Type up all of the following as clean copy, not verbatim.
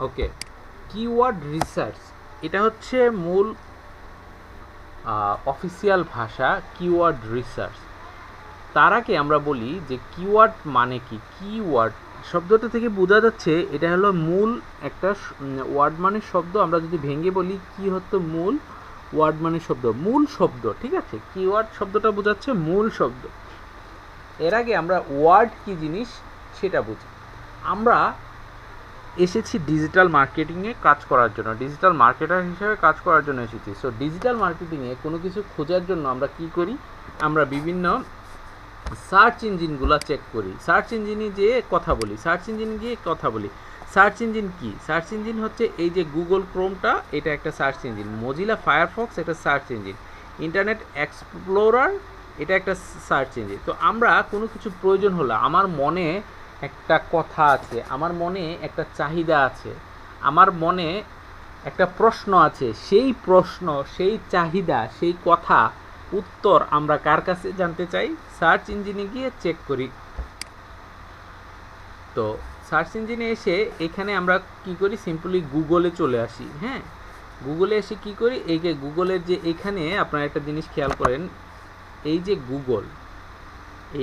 ওকে, keyword research এটা হচ্ছে মূল অফিসিয়াল ভাষা কিওয়ার্ড রিসার্চ। তার আগে আমরা বলি যে কিওয়ার্ড মানে কি। কিওয়ার্ড শব্দটা থেকে বোঝা যাচ্ছে এটা হলো মূল একটা ওয়ার্ড মানে শব্দ। আমরা যদি ভেঙে বলি কি হতো মূল, ওয়ার্ড মানে শব্দ, মূল শব্দ, ঠিক আছে। কিওয়ার্ড শব্দটা বোঝাচ্ছে মূল শব্দ। এর আগে আমরা ওয়ার্ড কি জিনিস সেটা বুঝি। আমরা এসেছি ডিজিটাল মার্কেটিংয়ে কাজ করার জন্য, ডিজিটাল মার্কেটার হিসেবে কাজ করার জন্য এসেছি। সো ডিজিটাল মার্কেটিংয়ে কোনো কিছু খোঁজার জন্য আমরা কি করি, আমরা বিভিন্ন সার্চ ইঞ্জিনগুলো চেক করি, সার্চ ইঞ্জিনে যেয়ে কথা বলি, সার্চ ইঞ্জিনে গিয়ে কথা বলি। সার্চ ইঞ্জিন কি? সার্চ ইঞ্জিন হচ্ছে এই যে গুগল ক্রোমটা, এটা একটা সার্চ ইঞ্জিন। মজিলা ফায়ারফক্স একটা সার্চ ইঞ্জিন। ইন্টারনেট এক্সপ্লোরার এটা একটা সার্চ ইঞ্জিন। তো আমরা কোনো কিছু প্রয়োজন হলো, আমার মনে একটা কথা আছে, আমার মনে একটা চাহিদা আছে, আমার মনে একটা প্রশ্ন আছে, সেই প্রশ্ন, সেই চাহিদা, সেই কথা উত্তর আমরা কার কাছে জানতে চাই? সার্চ ইঞ্জিনে গিয়ে চেক করি। তো সার্চ ইঞ্জিনে এসে এখানে আমরা কি করি, সিম্পলি গুগলে চলে আসি। হ্যাঁ, গুগলে এসে কি করি, এই যে গুগলের যে এখানে আপনারা একটা জিনিস খেয়াল করেন, এই যে গুগল,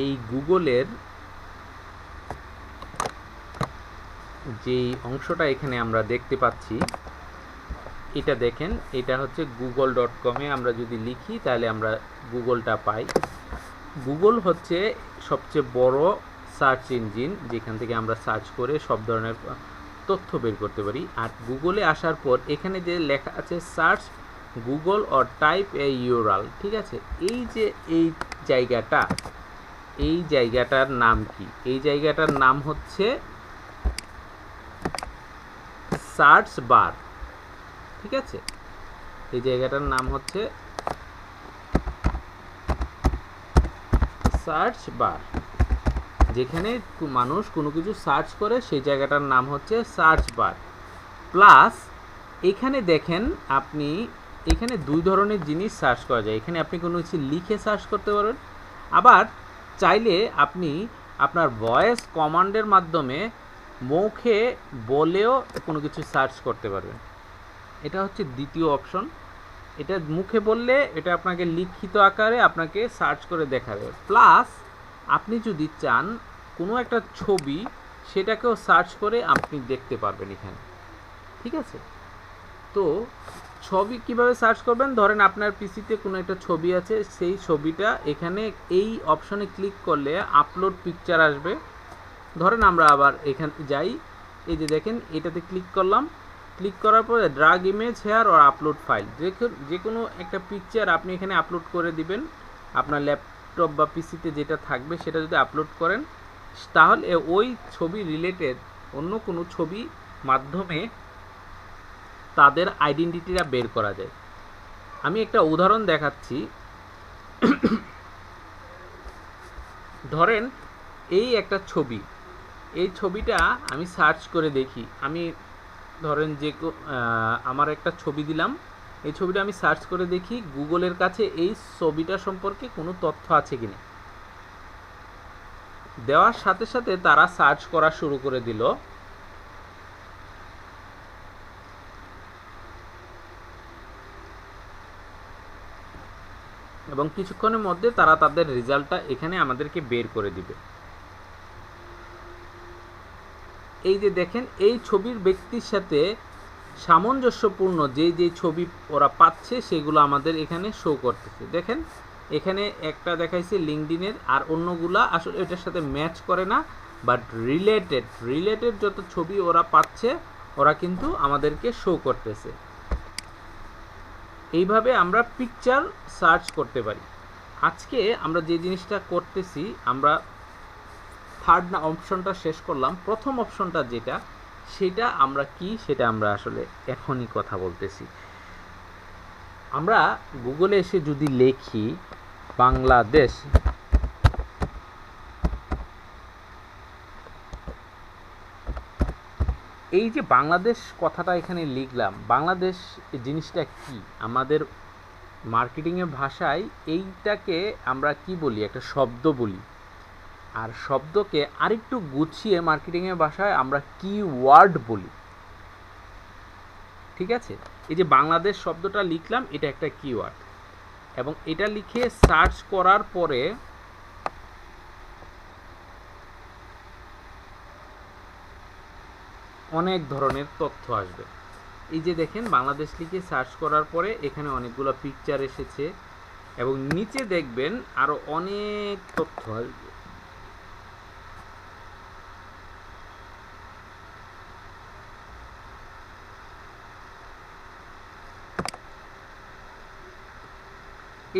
এই গুগলের যেই অংশটা এখানে আমরা দেখতে পাচ্ছি, এটা দেখেন, এটা হচ্ছে google.com-এ আমরা যদি লিখি তাহলে আমরা গুগলটা পাই। গুগল হচ্ছে সবচেয়ে বড় সার্চ ইঞ্জিন, যেখান থেকে আমরা সার্চ করে সব ধরনের তথ্য বের করতে পারি। আর গুগলে আসার পর এখানে যে লেখা আছে search Google or type A URL, ঠিক আছে। এই যে এই জায়গাটা, এই জায়গাটার নাম কি? এই জায়গাটার নাম হচ্ছে সার্চ বার, ঠিক আছে। এই জায়গাটার নাম হচ্ছে সার্চ বার। যেখানে মানুষ কোনো কিছু সার্চ করে সেই জায়গাটার নাম হচ্ছে সার্চ বার। প্লাস এখানে দেখেন আপনি, এখানে দুই ধরনের জিনিস সার্চ করা যায়। এখানে আপনি কোনো কিছু লিখে সার্চ করতে পারবেন, আবার চাইলে আপনি আপনার ভয়েস কমান্ডের মাধ্যমে মুখে বলেও কোনো কিছু সার্চ করতে পারবেন। এটা হচ্ছে দ্বিতীয় অপশন। এটা মুখে বললে এটা আপনাকে লিখিত আকারে আপনাকে সার্চ করে দেখাবে। প্লাস আপনি যদি চান কোনো একটা ছবি, সেটাকেও সার্চ করে আপনি দেখতে পারবেন এখানে, ঠিক আছে। তো ছবি কিভাবে সার্চ করবেন? ধরেন আপনার পিসিতে কোনো একটা ছবি আছে, সেই ছবিটা এখানে এই অপশনে ক্লিক করলে আপলোড পিকচার আসবে। ধরেন আমরা আবার এখানে যাই, এই যে দেখেন এটাতে ক্লিক করলাম, ক্লিক করার পরে ড্রাগ ইমেজ হেয়ার আর আপলোড ফাইল, যে কোনো একটা পিকচার আপনি এখানে আপলোড করে দিবেন। আপনার ল্যাপটপ বা পিসিতে যেটা থাকবে সেটা যদি আপলোড করেন, তাহলে ওই ছবি রিলেটেড অন্য কোনো ছবি মাধ্যমে তাদের আইডেন্টিটিটা বের করা যায়। আমি একটা উদাহরণ দেখাচ্ছি। ধরেন এই একটা ছবি, এই ছবিটা আমি সার্চ করে দেখি। আমি ধরেন যে আমার একটা ছবি দিলাম, এই ছবিটা আমি সার্চ করে দেখি গুগলের কাছে এই ছবিটা সম্পর্কে কোনো তথ্য আছে কিনা। দেওয়ার সাথে সাথে তারা সার্চ করা শুরু করে দিল। এবং কিছুক্ষণের মধ্যে তারা তাদের রেজাল্টটা এখানে আমাদেরকে বের করে দিবে। এই যে দেখেন, এই ছবির ব্যক্তির সাথে সামঞ্জস্যপূর্ণ যে ছবি ওরা পাচ্ছে সেগুলো আমাদের এখানে শো করতেছে। দেখেন এখানে একটা দেখাইছে লিঙ্কডইনের, আর অন্যগুলা আসলে এটার সাথে ম্যাচ করে না, বাট রিলেটেড যত ছবি ওরা পাচ্ছে ওরা কিন্তু আমাদেরকে শো করতেছে। এইভাবে আমরা পিকচার সার্চ করতে পারি। আজকে আমরা যে জিনিসটা করতেছি, আমরা থার্ড অপশনটা শেষ করলাম। প্রথম অপশনটা যেটা, সেটা আমরা কি, সেটা আমরা আসলে এখনই কথা বলতেছি। আমরা গুগলে এসে যদি লিখি বাংলাদেশ, এই যে বাংলাদেশ কথাটা এখানে লিখলাম, বাংলাদেশ জিনিসটা কি? আমাদের মার্কেটিংয়ের ভাষায় এইটাকে আমরা কি বলি? একটা শব্দ বলি। আর শব্দকে আরেকটু গুছিয়ে মার্কেটিংয়ের ভাষায় আমরা কিওয়ার্ড বলি। ঠিক আছে, এই যে বাংলাদেশ শব্দটা লিখলাম, এটা একটা কিওয়ার্ড, এবং এটা লিখে সার্চ করার পরে অনেক ধরনের তথ্য আসবে। এই যে দেখেন বাংলাদেশ লিখে সার্চ করার পরে এখানে অনেকগুলো পিকচার এসেছে, এবং নিচে দেখবেন আরো অনেক তথ্য আসবে।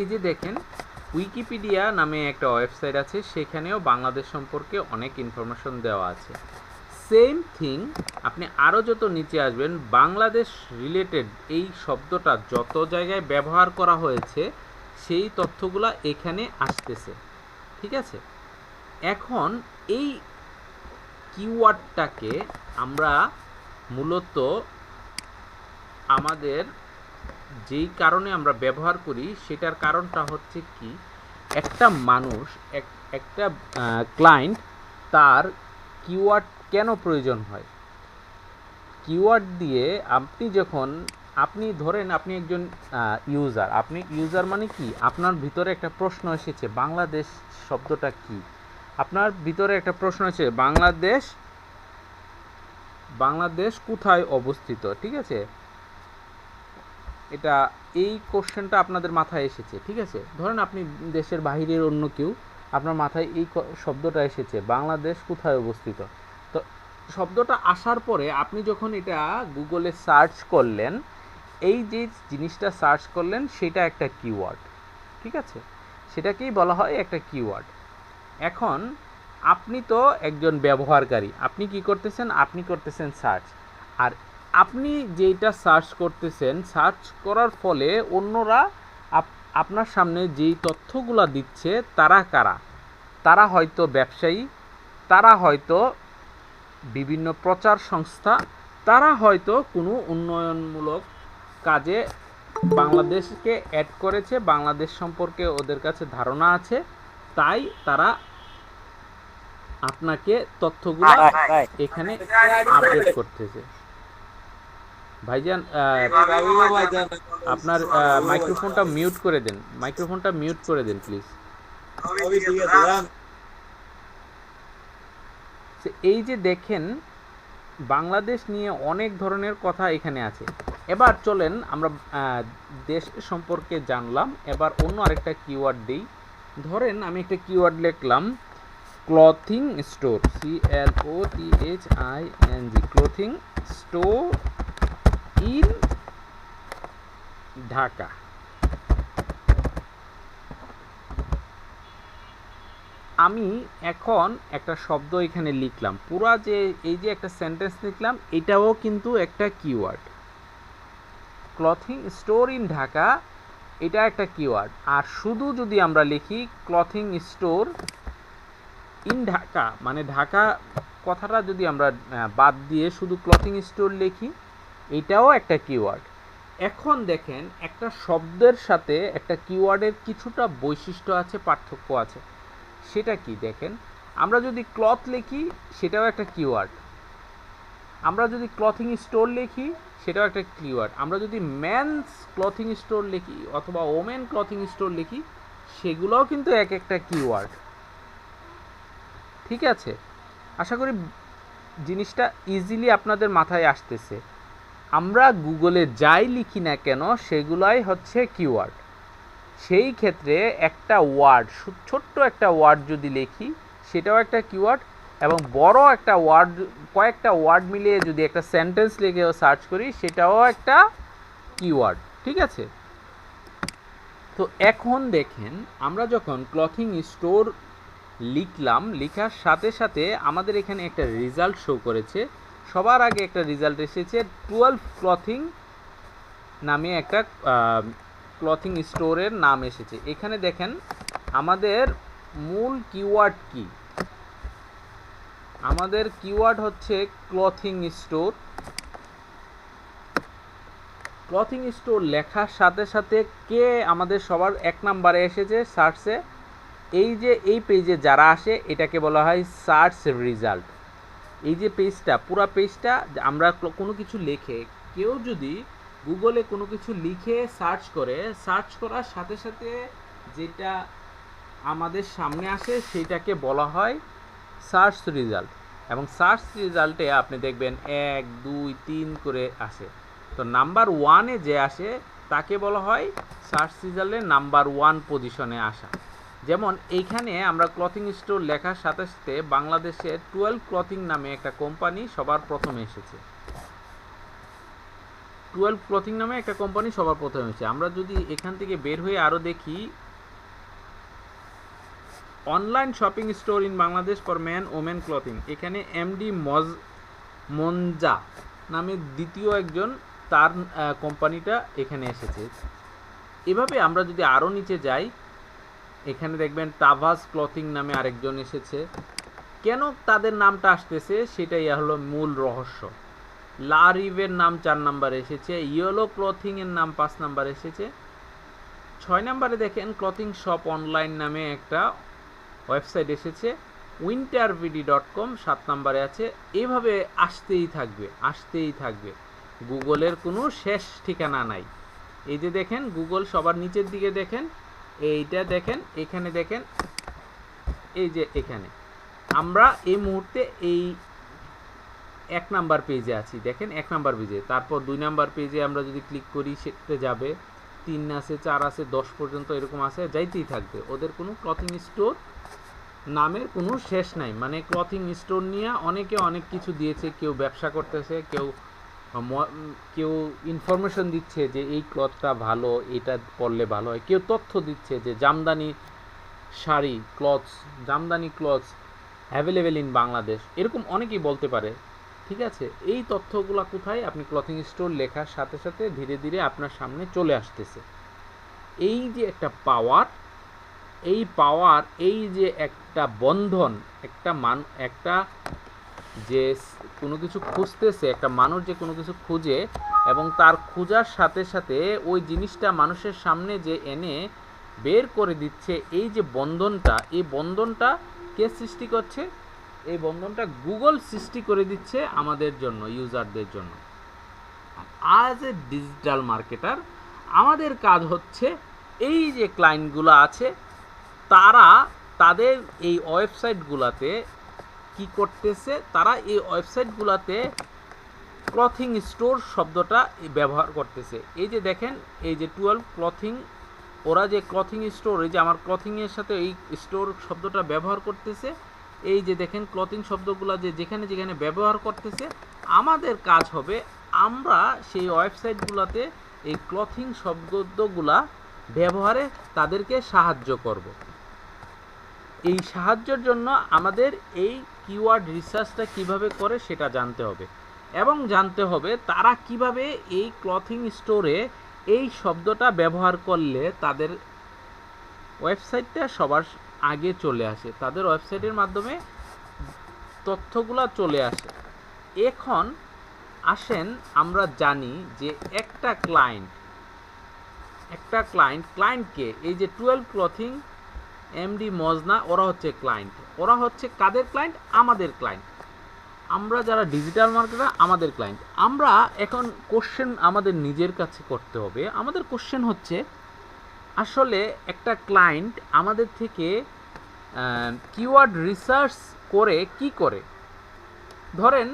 এই যে দেখেন উইকিপিডিয়া নামে একটা ওয়েবসাইট আছে, সেখানেও বাংলাদেশ সম্পর্কে অনেক ইনফরমেশন দেওয়া আছে। সেম থিং, আপনি আরও যত নিচে আসবেন, বাংলাদেশ রিলেটেড এই শব্দটা যত জায়গায় ব্যবহার করা হয়েছে সেই তথ্যগুলো এখানে আসতেছে। ঠিক আছে, এখন এই কিওয়ার্ডটাকে আমরা মূলত আমাদের যেই কারণে আমরা ব্যবহার করি সেটার কারণটা হচ্ছে কি, একটা মানুষ একটা ক্লায়েন্ট তার কিওয়ার্ড কেন প্রয়োজন হয়। কিওয়ার্ড দিয়ে আপনি ধরেন আপনি একজন ইউজার, আপনি ইউজার মানে কি, আপনার ভিতরে একটা প্রশ্ন এসেছে বাংলাদেশ শব্দটা কি, আপনার ভিতরে একটা প্রশ্ন এসেছে বাংলাদেশ কোথায় অবস্থিত। ঠিক আছে, এটা এই কোশ্চেনটা আপনাদের মাথায় এসেছে। ঠিক আছে, ধরেন আপনি দেশের বাহিরের অন্য কেউ, আপনার মাথায় এই শব্দটা এসেছে বাংলাদেশ কোথায় অবস্থিত। তো শব্দটা আসার পরে আপনি যখন এটা গুগলে সার্চ করলেন, এই যে জিনিসটা সার্চ করলেন সেটা একটা কিওয়ার্ড। ঠিক আছে, সেটাকেই বলা হয় একটা কিওয়ার্ড। এখন আপনি তো একজন ব্যবহারকারী, আপনি কি করতেছেন, আপনি করতেছেন সার্চ, আর আপনি যেটা সার্চ করতেছেন, সার্চ করার ফলে অন্যরা আপনার সামনে যেই তথ্যগুলো দিচ্ছে তারা কারা, তারা হয়তো ব্যবসায়ী, তারা হয়তো বিভিন্ন প্রচার সংস্থা, তারা হয়তো কোনো উন্নয়নমূলক কাজে বাংলাদেশকে অ্যাড করেছে, বাংলাদেশ সম্পর্কে ওদের কাছে ধারণা আছে, তাই তারা আপনাকে তথ্যগুলো এখানে আপডেট করতেছে। ভাইজান আপনার মাইক্রোফোনটা মিউট করে দেন, মাইক্রোফোনটা মিউট করে দেন প্লিজ। এই যে দেখেন বাংলাদেশ নিয়ে অনেক ধরনের কথা এখানে আছে। এবার চলেন আমরা দেশ সম্পর্কে জানলাম, এবার অন্য আরেকটা কিওয়ার্ড দিই। ধরেন আমি একটা কিওয়ার্ড লিখলাম clothing store, CLOTHING, clothing store in Dhaka. আমি এখন একটা শব্দ এখানে লিখলাম, পুরা যে এই যে একটা সেন্টেন্স লিখলাম, এটাও কিন্তু একটা keyword. Clothing store in Dhaka, এটা একটা কিওয়ার্ড। আর শুধু যদি আমরা লিখি ক্লথিং স্টোর ইন ঢাকা, মানে ঢাকা কথাটা যদি আমরা বাদ দিয়ে শুধু ক্লথিং স্টোর লিখি, এটাও একটা কিওয়ার্ড। এখন দেখেন একটা শব্দের সাথে একটা কিওয়ার্ডের কিছুটা বৈশিষ্ট্য আছে, পার্থক্য আছে। সেটা কি দেখেন, আমরা যদি ক্লথ লিখি সেটাও একটা কিওয়ার্ড, আমরা যদি ক্লথিং স্টোর লিখি সেটাও একটা কিওয়ার্ড, আমরা যদি মেন্স ক্লথিং স্টোর লিখি অথবা ওমেন ক্লথিং স্টোর লিখি সেগুলোও কিন্তু এক একটা কিওয়ার্ড। ঠিক আছে, আশা করি জিনিসটা ইজিলি আপনাদের মাথায় আসতেছে। আমরা গুগলে যাই লিখি না কেন সেগুলাই হচ্ছে কিওয়ার্ড। সেই ক্ষেত্রে একটা ওয়ার্ড, ছোট্ট একটা ওয়ার্ড যদি লিখি সেটাও একটা কিওয়ার্ড, এবং বড় একটা ওয়ার্ড, কয়েকটা ওয়ার্ড মিলিয়ে যদি একটা সেন্টেন্স লিখে সার্চ করি সেটাও একটা কিওয়ার্ড। ঠিক আছে, তো এখন দেখেন আমরা যখন ক্লথিং স্টোর লিখলাম, লেখার সাথে সাথে আমাদের এখানে একটা রেজাল্ট শো করেছে। সবার আগে একটা রেজাল্ট এসেছে 12 ক্লথিং নামে একটা ক্লথিং স্টোরের নাম এসেছে। এখানে দেখেন আমাদের মূল কিওয়ার্ড কি, আমাদের কিওয়ার্ড হচ্ছে ক্লথিং স্টোর। ক্লথিং স্টোর লেখার সাথে সাথে কে আমাদের সবার এক নম্বরে এসেছে সার্চে, এই যে এই পেজে যারা আসে এটাকে বলা হয় সার্চ রেজাল্ট। এই যে পেজটা, পুরো পেজটা আমরা কোনো কিছু লিখে কেউ যদি গুগলে কোনো কিছু লিখে সার্চ করে, সার্চ করার সাথে সাথে যেটা আমাদের সামনে আসে সেটাকে বলা হয় সার্চ রেজাল্ট। এবং সার্চ রেজাল্টে আপনি দেখবেন 1 2 3 করে আসে। তো নাম্বার 1-এ যে আসে তাকে বলা হয় সার্চ রেজাল্টে নাম্বার 1 পজিশনে আসা। যেমন এইখানে আমরা ক্লথিং স্টোর লেখার সাথে সাথে বাংলাদেশের 12 ক্লথিং নামে একটা কোম্পানি সবার প্রথমে এসেছে। 12 ক্লথিং নামে একটা কোম্পানি সবার প্রথমে এসেছে। আমরা যদি এখান থেকে বের হয়ে আরও দেখি, online shopping store in Bangladesh for man women clothing, এখানে এমডি মঞ্জা নামে দ্বিতীয় একজন, তার কোম্পানিটা এখানে এসেছে। এভাবে আমরা যদি আরও নিচে যাই, এখানে দেখবেন তাভাস ক্লথিং নামে আরেকজন এসেছে। কেন তাদের নামটা আসতেছে সেটাই হলো মূল রহস্য। লা রিভের নাম 4 নম্বরে এসেছে, ইয়েলো ক্লথিংয়ের নাম 5 নম্বরে এসেছে। 6 নম্বরে দেখেন ক্লথিং শপ অনলাইন নামে একটা ওয়েবসাইট এসেছে, wintervd.com 7 নম্বরে আছে। এভাবে আসতেই থাকবে, গুগলের কোনো শেষ ঠিকানা নাই। এই যে দেখেন গুগল সবার নিচের দিকে দেখেন, এইটা দেখেন, এখানে দেখেন, এই যে এখানে আমরা এই মুহূর্তে এই 1 নাম্বার পেজে আছি, দেখেন 1 নাম্বার পেজে। তারপর 2 নাম্বার পেজে আমরা যদি ক্লিক করি সেটাতে যাবে, 3 আছে, 4 আছে, 10 পর্যন্ত এরকম আছে, যাইতেই থাকবে। ওদের কোনো ক্লথিং স্টোর নামের কোনো শেষ নাই। মানে ক্লথিং স্টোর নিয়ে অনেকে অনেক কিছু দিয়েছে, কেউ ব্যবসা করতেছে, কেউ ইনফরমেশন দিচ্ছে যে এই ক্লথটা ভালো, এটা পরলে ভালো হয়, কেউ তথ্য দিচ্ছে যে Jamdani sari Jamdani clothes available in Bangladesh, এরকম অনেকেই বলতে পারে। ঠিক আছে, এই তথ্যগুলো কোথায়? আপনি ক্লথিং স্টোর লেখার সাথে সাথে ধীরে ধীরে আপনার সামনে চলে আসতেছে। এই যে একটা পাওয়ার, এই যে একটা বন্ধন, একটা যে কোনো কিছু খুঁজতেছে, একটা মানুষ যে কোনো কিছু খুঁজে এবং তার খোঁজার সাথে সাথে ওই জিনিসটা মানুষের সামনে যে এনে বের করে দিচ্ছে, এই যে বন্ধনটা, এই বন্ধনটা কে সৃষ্টি করছে? এই বন্ধনটা গুগল সৃষ্টি করে দিচ্ছে আমাদের জন্য, ইউজারদের জন্য। আজ এ ডিজিটাল মার্কেটার আমাদের কাজ হচ্ছে এই যে ক্লায়েন্টগুলো আছে তাদের এই ওয়েবসাইটগুলোতে কি করতেছে, তারা এই ওয়েবসাইটগুলোতে ক্লথিং স্টোর শব্দটা ব্যবহার করতেছে। এই যে দেখেন, এই যে 12 ক্লথিং, ওরা যে ক্লথিং স্টোর, এই যে আমার ক্লথিংয়ের সাথে এই স্টোর শব্দটা ব্যবহার করতেছে। এই যে দেখেন ক্লথিং শব্দগুলো যে যেখানে যেখানে ব্যবহার করতেছে, আমাদের কাজ হবে আমরা সেই ওয়েবসাইটগুলোতে এই ক্লথিং শব্দগুলা ব্যবহারে তাদেরকে সাহায্য করব। এই সাহায্যের জন্য আমাদের এই কিওয়ার্ড রিসার্চটা কিভাবে করে সেটা জানতে হবে, এবং জানতে হবে তারা কিভাবে এই ক্লথিং স্টোরে এই শব্দটা ব্যবহার করলে তাদের ওয়েবসাইটটা সবার আগে চলে আসে, তাদের ওয়েবসাইটের মাধ্যমে তথ্যগুলো চলে আসে। এখন আসেন আমরা জানি যে একটা ক্লায়েন্টকে এই যে 12 ক্লথিং এমডি মজনা, ওরা হচ্ছে ক্লায়েন্ট। ওরা হচ্ছে কাদের ক্লায়েন্ট? আমাদের ক্লায়েন্ট। আমরা যারা ডিজিটাল মার্কেটার, আমাদের ক্লায়েন্ট। আমরা এখন কোশ্চেন আমাদের নিজের কাছে করতে হবে। আমাদের কোশ্চেন হচ্ছে, আসলে একটা ক্লায়েন্ট আমাদের থেকে কিওয়ার্ড রিসার্চ করে কি করে? ধরেন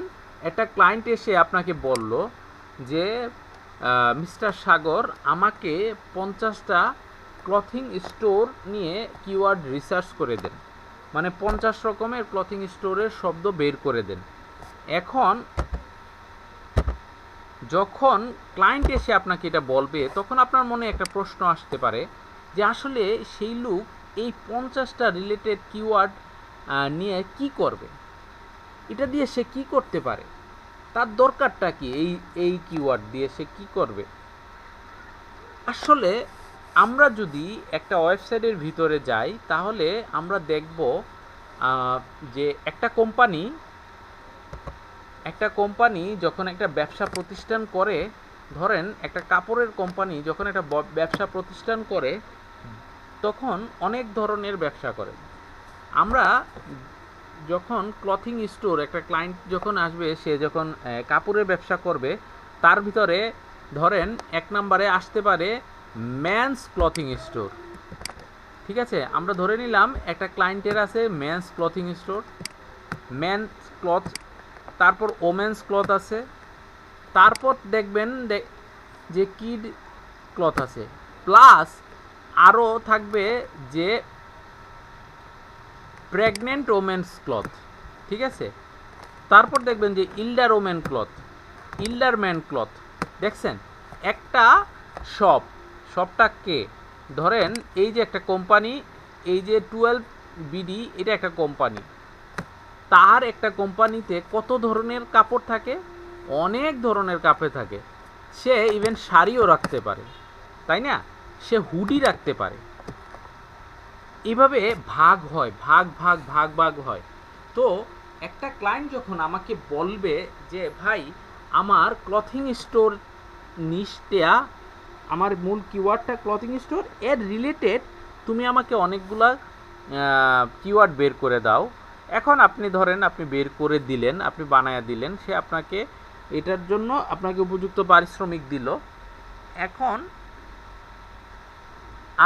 একটা ক্লায়েন্ট এসে আপনাকে বলল যে মিস্টার সাগর, আমাকে 50টা ক্লথিং স্টোর নিয়ে কিওয়ার্ড রিসার্চ করে দেন, মানে 50 রকমের ক্লথিং স্টোরের শব্দ বের করে দেন। এখন যখন ক্লায়েন্ট এসে আপনাকে এটা বলবে, তখন আপনার মনে একটা প্রশ্ন আসতে পারে যে আসলে সেই লোক এই 50টা রিলেটেড কিওয়ার্ড নিয়ে কি করবে, এটা দিয়ে সে কি করতে পারে, তার দরকারটা কি, এই কিওয়ার্ড দিয়ে সে কি করবে? আসলে আমরা যদি একটা ওয়েবসাইটের ভিতরে যাই, তাহলে আমরা দেখব যে একটা কোম্পানি যখন একটা ব্যবসা প্রতিষ্ঠান করে, ধরেন একটা কাপড়ের কোম্পানি যখন একটা ব্যবসা প্রতিষ্ঠান করে, তখন অনেক ধরনের ব্যবসা করে। আমরা যখন ক্লথিং স্টোর, একটা ক্লায়েন্ট যখন আসবে, সে যখন কাপড়ের ব্যবসা করবে, তার ভিতরে ধরেন 1 নম্বরে আসতে পারে মেন্স ক্লথিং স্টোর। ঠিক আছে, আমরা ধরে নিলাম একটা ক্লায়েন্টের আছে men's clothing store, men's cloth, তারপর ওমেন্স ক্লথ আছে, তারপর দেখবেন যে কিড ক্লথ আছে, প্লাস আরও থাকবে যে প্রেগনেন্ট ওমেন্স ক্লথ। ঠিক আছে, তারপর দেখবেন যে elder women cloth, elder man cloth. দেখছেন একটা শপটাকে ধরেন এই যে একটা কোম্পানি, এই যে 12 বিডি, এটা একটা কোম্পানি, তার একটা কোম্পানিতে কত ধরনের কাপড় থাকে, অনেক ধরনের কাপড় থাকে। সে ইভেন শাড়িও রাখতে পারে, তাই না, সে হুডি রাখতে পারে। এইভাবে ভাগ হয়, ভাগ হয়। তো একটা ক্লায়েন্ট যখন আমাকে বলবে যে ভাই আমার ক্লথিং স্টোর নিচটা, আমার মূল কিওয়ার্ডটা ক্লথিং স্টোর, এর রিলেটেড তুমি আমাকে অনেকগুলা কিওয়ার্ড বের করে দাও। এখন আপনি ধরেন আপনি বের করে দিলেন, আপনি বানায়া দিলেন, সে আপনাকে এটার জন্য আপনাকে উপযুক্ত পারিশ্রমিক দিল। এখন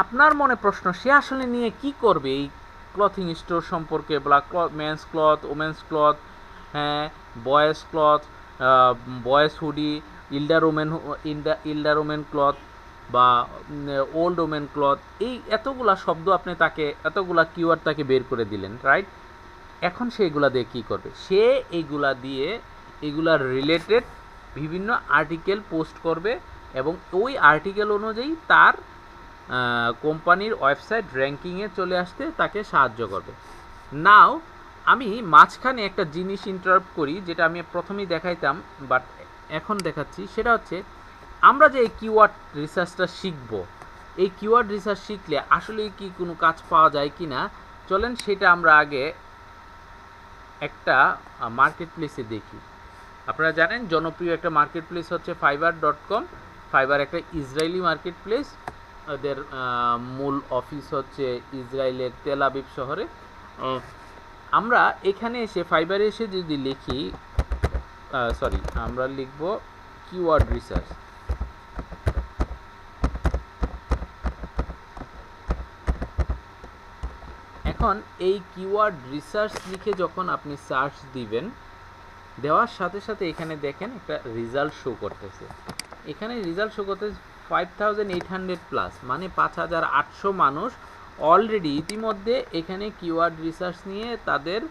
আপনার মনে প্রশ্ন, সে আসলে নিয়ে কি করবে এই ক্লথিং স্টোর সম্পর্কে, মেন্স ক্লথ, ওমেন্স ক্লথ, হ্যাঁ, boys cloth, boys hoodie, elder women cloth বা ওল্ড ওমেন ক্লথ, এই এতগুলা শব্দ আপনি তাকে, এতগুলা কিওয়ার্ড তাকে বের করে দিলেন, রাইট? এখন সে এগুলা দিয়ে কী করবে? সে এইগুলা দিয়ে এগুলার রিলেটেড বিভিন্ন আর্টিকেল পোস্ট করবে এবং ওই আর্টিকেল অনুযায়ী তার কোম্পানির ওয়েবসাইট র্যাঙ্কিংয়ে চলে আসতে তাকে সাহায্য করবে। নাও আমি মাঝখানে একটা জিনিস ইন্টারাপ্ট করি, যেটা আমি প্রথমেই দেখাইতাম বাট এখন দেখাচ্ছি। সেটা হচ্ছে আমরা যে এই কিওয়ার্ড রিসার্চটা শিখব, এই কিওয়ার্ড রিসার্চ শিখলে আসলে কি কোনো কাজ পাওয়া যায় কি না, চলেন সেটা আমরা আগে একটা মার্কেট প্লেসে দেখি। আপনারা জানেন জনপ্রিয় একটা মার্কেট প্লেস হচ্ছে fiverr.com। ফাইবার একটা ইসরায়েলি মার্কেট প্লেস, ওদের মূল অফিস হচ্ছে ইসরায়েলের তেল আবিব শহরে। আমরা এখানে এসে ফাইবারে এসে যদি লিখি, আমরা লিখব কিওয়ার্ড রিসার্চ। এখন এই কিওয়ার্ড রিসার্চ লিখে যখন আপনি সার্চ দিবেন, দেওয়ার সাথে সাথে এখানে দেখেন একটা রেজাল্ট শো করতেছে। এখানে রেজাল্ট শো করতেছে 5800 প্লাস, মানে 5800 মানুষ অলরেডি ইতিমধ্যে এখানে কিওয়ার্ড রিসার্চ নিয়ে তাদের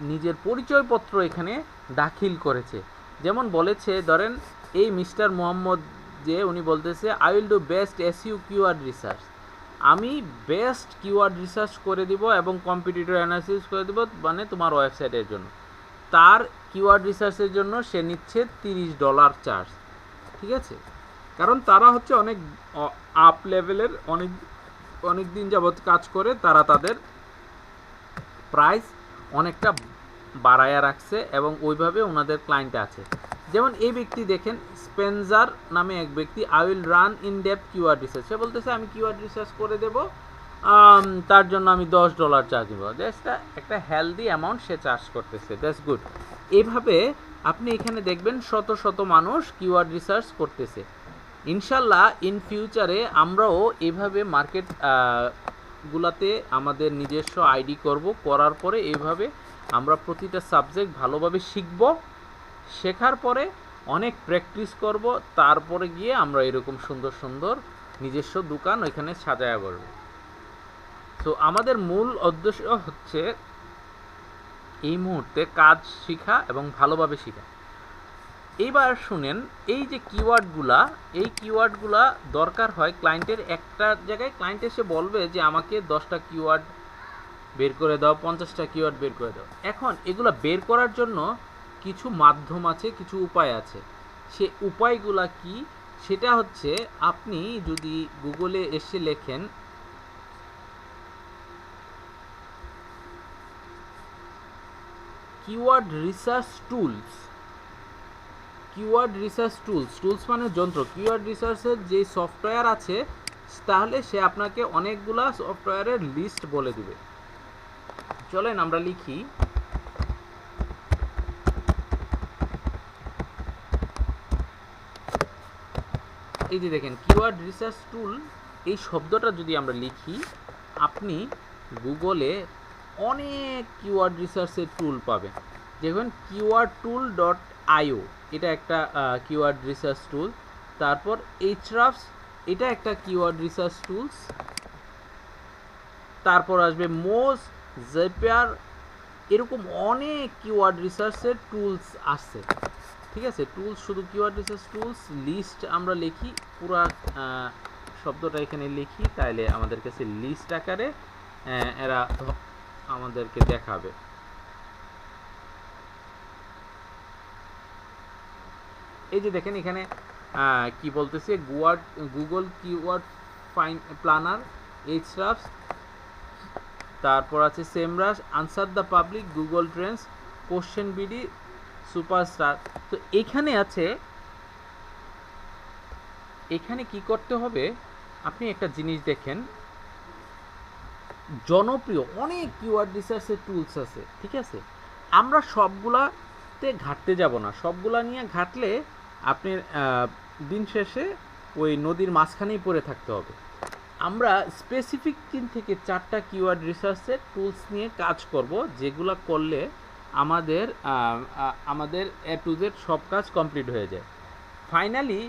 নিজের পরিচয়পত্র এখানে দাখিল করেছে। যেমন বলেছে, ধরেন এই মিস্টার মোহাম্মদ, যে উনি বলতেছে I will do best SU keyword research, আমি বেস্ট কিওয়ার্ড রিসার্চ করে দিব এবং কম্পিটিটর অ্যানালিসিস করে দিব, মানে তোমার ওয়েবসাইটের জন্য। তার কিওয়ার্ড রিসার্চের জন্য সে নিচ্ছে $30 চার্জ। ঠিক আছে, কারণ তারা হচ্ছে অনেক আপ লেভেলের, অনেক দিন যাবৎ কাজ করে, তারা তাদের প্রাইস অনেকটা বাড়ায়া রাখছে এবং ওইভাবে ওনাদের ক্লায়েন্ট আছে। যেমন এই ব্যক্তি দেখেন, স্পেন্সার নামে এক ব্যক্তি, I will run in depth keyword research, সে বলতেছে আমি কিওয়ার্ড রিসার্চ করে দেব, তার জন্য আমি $10 চার্জ দেবো। দ্যাটসটা একটা হেলদি অ্যামাউন্ট সে চার্জ করতেছে, দ্যাটস গুড। এইভাবে আপনি এখানে দেখবেন শত শত মানুষ কিওয়ার্ড রিসার্চ করতেছে। ইনশাল্লাহ ইন ফিউচারে আমরাও এইভাবে মার্কেট গুলাতে আমাদের নিজস্ব আইডি করব, করার পরে এইভাবে আমরা প্রতিটা সাবজেক্ট ভালোভাবে শিখব, শেখার পরে অনেক প্র্যাকটিস করব, তারপরে গিয়ে আমরা এরকম সুন্দর সুন্দর নিজস্ব দোকান ওইখানে সাজায়া করব। তো আমাদের মূল উদ্দেশ্য হচ্ছে এই মুহূর্তে কাজ শেখা এবং ভালোভাবে শেখা। এইবার শুনেন, এই যে কিওয়ার্ডগুলা, এই কিওয়ার্ডগুলা দরকার হয় ক্লায়েন্টের। একটা জায়গায় ক্লায়েন্ট এসে বলবে যে আমাকে 10টা কিওয়ার্ড বের করে দাও, 50টা কিওয়ার্ড বের করে দাও। এখন এগুলা বের করার জন্য কিছু মাধ্যম আছে, কিছু উপায় আছে। সে উপায়গুলা কি? সেটা হচ্ছে আপনি যদি গুগলে এসে লেখেন keyword research tools, keyword research tools, tools মানে যন্ত্র, কিওয়ার্ড রিসার্চের যে সফটওয়্যার আছে, তাহলে সে আপনাকে অনেকগুলা সফটওয়্যারের লিস্ট বলে দিবে। চলেন আমরা লিখি এই যে দেখেন কিওয়ার্ড রিসার্চ টুল, এই শব্দটা যদি আমরা লিখি, আপনি গুগলে অনেক কিওয়ার্ড রিসার্চের টুল পাবেন। দেখুন কিওয়ার্ড টুল ডট আইও, এটা একটা কিওয়ার্ড রিসার্চ টুল। তারপর এইচরাফস, এটা একটা কিওয়ার্ড রিসার্চ টুলস। তারপর আসবে মোজ, জেপিয়ার, এরকম অনেক কিওয়ার্ড রিসার্চের টুলস আছে। ঠিক আছে, টুলস শুধু কিওয়ার্ড রিসার্চ টুলস লিস্ট আমরা লিখি, পুরা শব্দটা এখানে লিখি, তাইলে আমাদের কাছে লিস্ট আকারে এরা আমাদেরকে দেখাবে। এই যে দেখেন এখানে কি বলতেছে, গুগল কিওয়ার্ড প্ল্যানার, এইচরাফস, তারপর আছে Semrush, answer the public, Google Trends, question BD, superstar. তো এখানে আছে, এখানে কি করতে হবে, আপনি একটা জিনিস দেখেন, জনপ্রিয় অনেক কিওয়ার্ড রিসার্চের টুলস আছে। ঠিক আছে, আমরা সবগুলাতে ঘাটতে যাব না, সবগুলা নিয়ে ঘাটলে আপনি দিন শেষে ওই নদীর মাঝখানেই পড়ে থাকতে হবে। আমরা স্পেসিফিক 3 থেকে 4টা কিওয়ার্ড রিসার্চের টুলস নিয়ে কাজ করব, যেগুলো করলে আমাদের এ টু জেড সব কাজ কমপ্লিট হয়ে যায়। ফাইনালি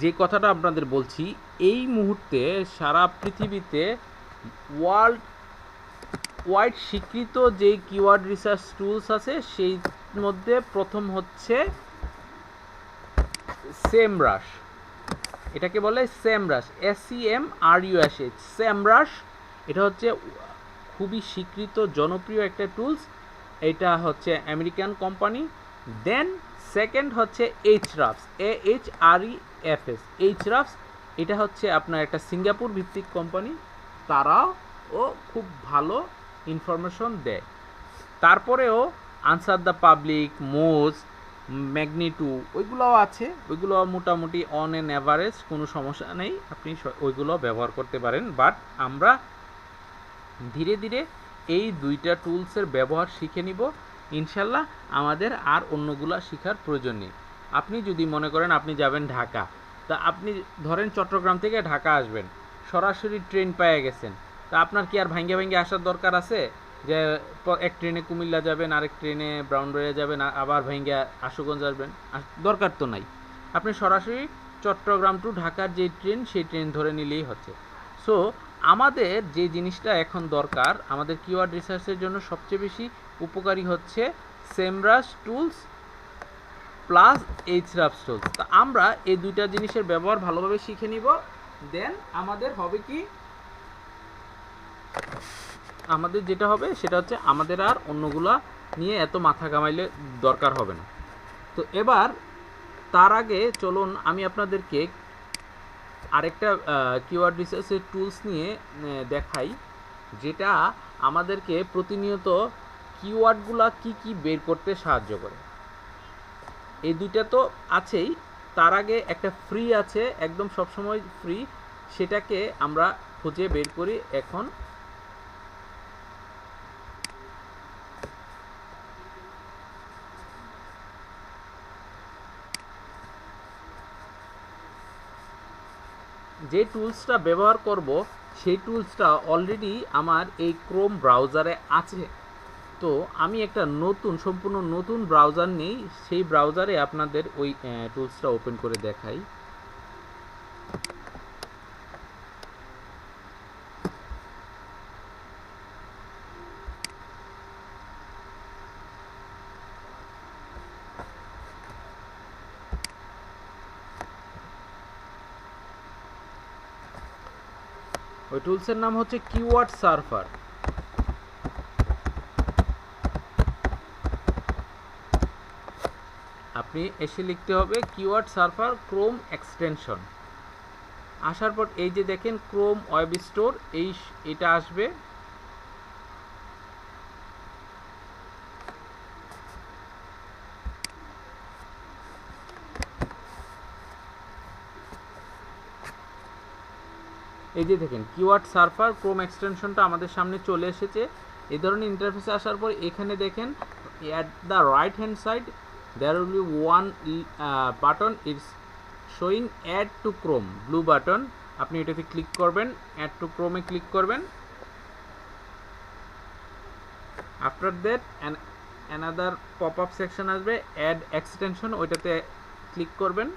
যে কথাটা আপনাদের বলছি, এই মুহূর্তে সারা পৃথিবীতে ওয়ার্ল্ড ওয়াইড স্বীকৃত যে কিওয়ার্ড রিসার্চ টুলস আছে, সেই মধ্যে প্রথম হচ্ছে সেমরাশ। এটাকে বলে সেমরাশ, SEMRUSH, সেমরাশ। এটা হচ্ছে খুবই স্বীকৃত জনপ্রিয় একটা টুলস, এটা হচ্ছে আমেরিকান কোম্পানি। দেন সেকেন্ড হচ্ছে এইচরাফস, AHREFS, এইচরাফস। এটা হচ্ছে আপনার একটা সিঙ্গাপুর ভিত্তিক কোম্পানি, তারাও খুব ভালো ইনফরমেশন দেয়। তারপরেও আনসার দ্য পাবলিক, মোজ, ম্যাগনিটু, ওইগুলোও আছে, ওইগুলো মোটামুটি অন অ্যান অ্যাভারেজ, কোনো সমস্যা নেই, আপনি ওইগুলো ব্যবহার করতে পারেন। বাট আমরা ধীরে ধীরে এই 2টা টুলসের ব্যবহার শিখে নিব, ইনশাল্লাহ আমাদের আর অন্যগুলা শেখার প্রয়োজন নেই। আপনি যদি মনে করেন আপনি যাবেন ঢাকা, তা আপনি ধরেন চট্টগ্রাম থেকে ঢাকা আসবেন, সরাসরি ট্রেন পেয়ে গেছেন, তা আপনার কি আর ভাঙ্গে ভাঙ্গে আসার দরকার আছে যে এক ট্রেনে কুমিল্লা যাবেন, আরেক ট্রেনে ব্রাউনবাড়িয়া যাবেন, আবার ভাঙ্গে আশুগঞ্জ আসবেন? দরকার তো নাই, আপনি সরাসরি চট্টগ্রাম টু ঢাকার যে ট্রেন, সেই ট্রেন ধরে নিলেই হচ্ছে। সো আমাদের যে জিনিসটা এখন দরকার, আমাদের কিওয়ার্ড রিসার্চের জন্য সবচেয়ে বেশি উপকারী হচ্ছে সেমরাশ টুলস প্লাস এইচরাফস টুলস। তা আমরা এই 2টা জিনিসের ব্যবহার ভালোভাবে শিখে নিব, দেন আমাদের হবে কি, আমাদের যেটা হবে সেটা হচ্ছে আমাদের আর অন্যগুলা নিয়ে এত মাথা ঘামাইলে দরকার হবে না। তো এবার তার আগে চলুন আমি আপনাদেরকে আরেকটা কিওয়ার্ড রিসার্চের টুলস নিয়ে দেখাই, যেটা আমাদেরকে প্রতিনিয়ত কিওয়ার্ডগুলা কি বের করতে সাহায্য করে। এই 2টা তো আছেই, তার আগে একটা ফ্রি আছে, একদম সবসময় ফ্রি, সেটাকে আমরা খুঁজে বের করি এখন। যে টুলসটা ব্যবহার করব, সেই টুলসটা অলরেডি আমার এই ক্রোম ব্রাউজারে আছে। তো আমি একটা সম্পূর্ণ নতুন ব্রাউজার নেই, সেই ব্রাউজারে আপনাদের ওই টুলসটা ওপেন করে দেখাই। ওই টুলসের নাম হচ্ছে কিওয়ার্ড সার্ফার। আপনি এসে লিখতে হবে কিওয়ার্ড সার্ফার ক্রোম এক্সটেনশন। আসার পর এই যে দেখেন ক্রোম ওয়েব স্টোর, এটা আসবে। এই যে দেখেন কিওয়ার্ড সার্ফার ক্রোম এক্সটেনশনটা আমাদের সামনে চলে এসেছে। এই ধরনের ইন্টারফেসে আসার পর এখানে দেখেন at the right hand side there will be one button, it's showing add to Chrome blue button, আপনি এটাতে ক্লিক করবেন, অ্যাড টু ক্রোমে ক্লিক করবেন। After that another pop up section আসবে, অ্যাড এক্সটেনশন, ওইটাতে ক্লিক করবেন।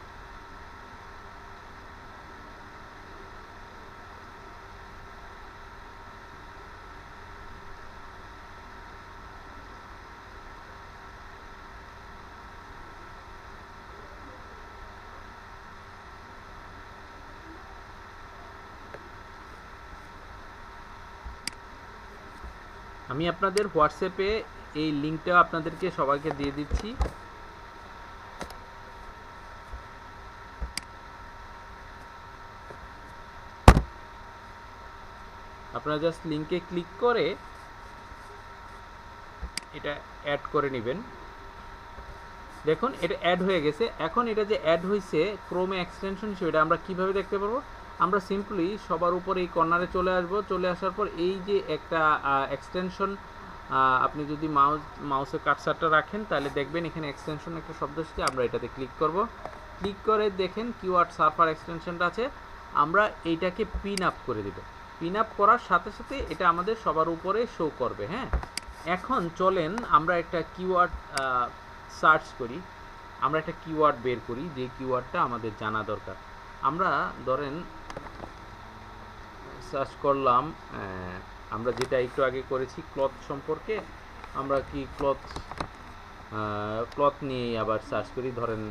আমি আপনাদের হোয়াটসঅ্যাপে এই লিঙ্কটা আপনাদেরকে সবাইকে দিয়ে দিচ্ছি। আপনারা জাস্ট লিঙ্কে ক্লিক করে এটা অ্যাড করে নেবেন। দেখুন এটা অ্যাড হয়ে গেছে। এখন এটা যে অ্যাড হয়েছে ক্রোমে এক্সটেনশন হিসেবে, এটা আমরা কীভাবে দেখতে পারবো? আমরা সিম্পলি সবার উপরে এই কর্নারে চলে আসব। চলে আসার পর এই যে একটা এক্সটেনশন, আপনি যদি মাউসের কার্সারটা রাখেন তাহলে দেখবেন এখানে এক্সটেনশন একটা শব্দ এসেছে, আমরা এটাতে ক্লিক করব। ক্লিক করে দেখেন কিওয়ার্ড সার্ফার এক্সটেনশনটা আছে, আমরা এইটাকে পিন আপ করে দেব। পিন আপ করার সাথে সাথে এটা আমাদের সবার উপরে শো করবে। হ্যাঁ, এখন চলেন আমরা একটা কিওয়ার্ড সার্চ করি, আমরা একটা কিওয়ার্ড বের করি যে কিওয়ার্ডটা আমাদের জানা দরকার। আমরা ধরেন সার্চ করলাম, আমরা যেটা একটু আগে করেছি ক্লথ সম্পর্কে, আমরা কি ক্লথ নিয়েই আবার সার্চ করি। ধরেন